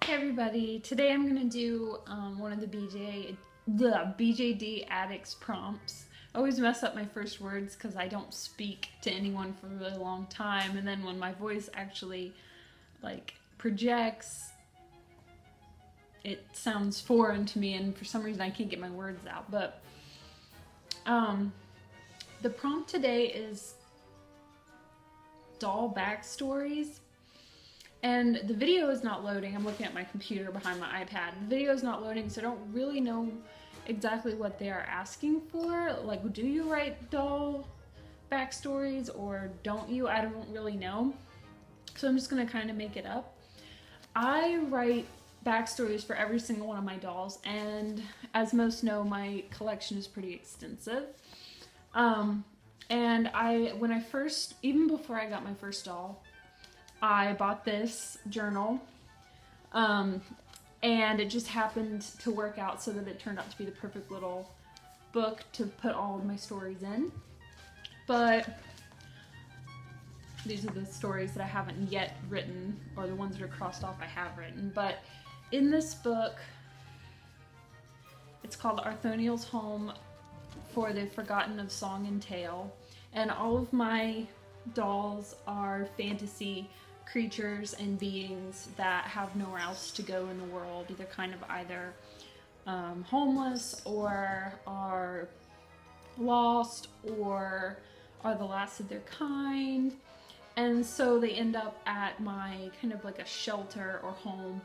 Hey everybody, today I'm going to do one of the BJD Addicts prompts. I always mess up my first words because I don't speak to anyone for a really long time, and then when my voice actually projects, it sounds foreign to me, and for some reason I can't get my words out. But the prompt today is doll backstories. And the video is not loading. I'm looking at my computer behind my iPad. The video is not loading, so I don't really know exactly what they are asking for. Like, do you write doll backstories or don't you? I don't really know. So I'm just gonna kind of make it up. I write backstories for every single one of my dolls, and as most know, my collection is pretty extensive. And even before I got my first doll, I bought this journal, and it just happened to work out so that it turned out to be the perfect little book to put all of my stories in. But these are the stories that I haven't yet written, or the ones that are crossed off I have written. But in this book, it's called Arthoniel's Home for the Forgotten of Song and Tale, and all of my dolls are fantasy creatures and beings that have nowhere else to go in the world. They're either homeless, or are lost, or are the last of their kind. And so they end up at my kind of like a shelter or home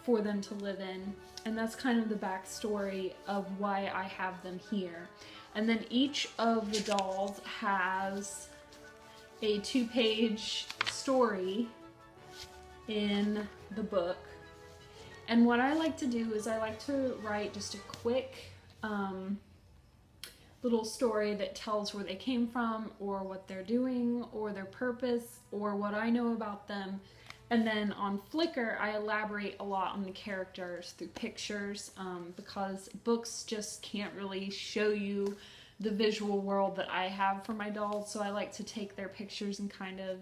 for them to live in. And that's kind of the backstory of why I have them here. And then each of the dolls has a 2-page story in the book. And what I like to do is I like to write just a quick little story that tells where they came from, or what they're doing, or their purpose, or what I know about them. And then on Flickr, I elaborate a lot on the characters through pictures, because books just can't really show you the visual world that I have for my dolls. So I like to take their pictures and kind of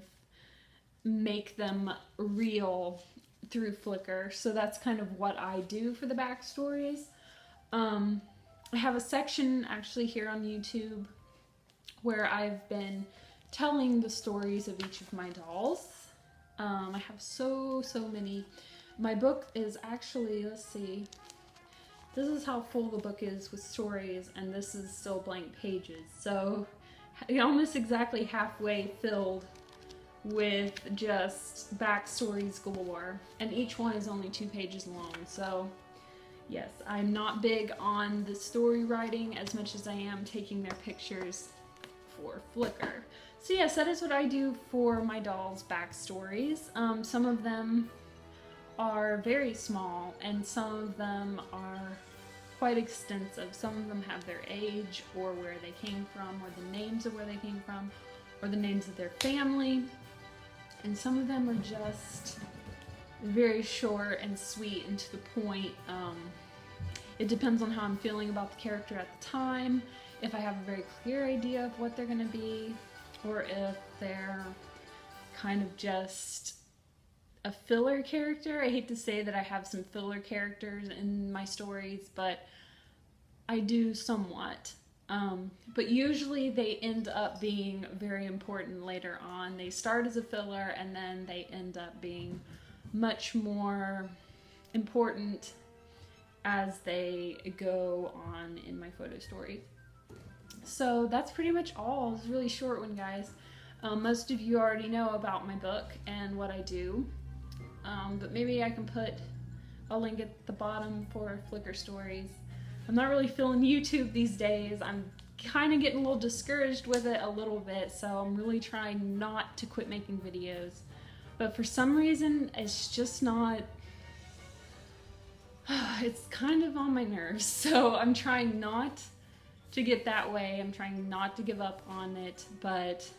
make them real through Flickr. So that's kind of what I do for the backstories. I have a section actually here on YouTube where I've been telling the stories of each of my dolls. I have so many. My book is actually, let's see, this is how full the book is with stories, and this is still blank pages. So almost exactly halfway filled with just backstories galore. And each one is only 2 pages long. So yes, I'm not big on the story writing as much as I am taking their pictures for Flickr. So yes, that is what I do for my dolls' backstories. Some of them are very small, and some of them are quite extensive. Some of them have their age, or where they came from, or the names of where they came from, or the names of their family. And some of them are just very short and sweet and to the point. It depends on how I'm feeling about the character at the time, if I have a very clear idea of what they're going to be, or if they're kind of just a filler character. I hate to say that I have some filler characters in my stories, but I do somewhat. But usually they end up being very important later on. They start as a filler, and then they end up being much more important as they go on in my photo story. So that's pretty much all. It's a really short one, guys. Most of you already know about my book and what I do. But maybe I can put a link at the bottom for Flickr stories. I'm not really feeling YouTube these days. I'm kind of getting a little discouraged with it a little bit, so I'm really trying not to quit making videos. But for some reason, it's just not... it's kind of on my nerves, so I'm trying not to get that way. I'm trying not to give up on it, but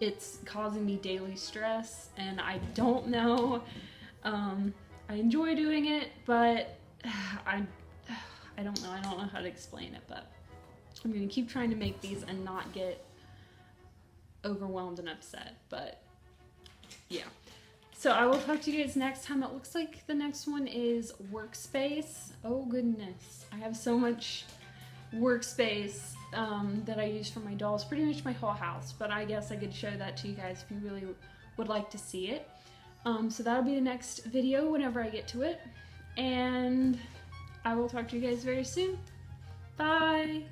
it's causing me daily stress, and I don't know. I enjoy doing it, but I don't know. I don't know how to explain it, but I'm gonna keep trying to make these and not get overwhelmed and upset. But yeah. So I will talk to you guys next time. It looks like the next one is workspace. Oh goodness, I have so much workspace that I use for my dolls, pretty much my whole house, but I guess I could show that to you guys if you really would like to see it. So that'll be the next video whenever I get to it, and I will talk to you guys very soon. Bye!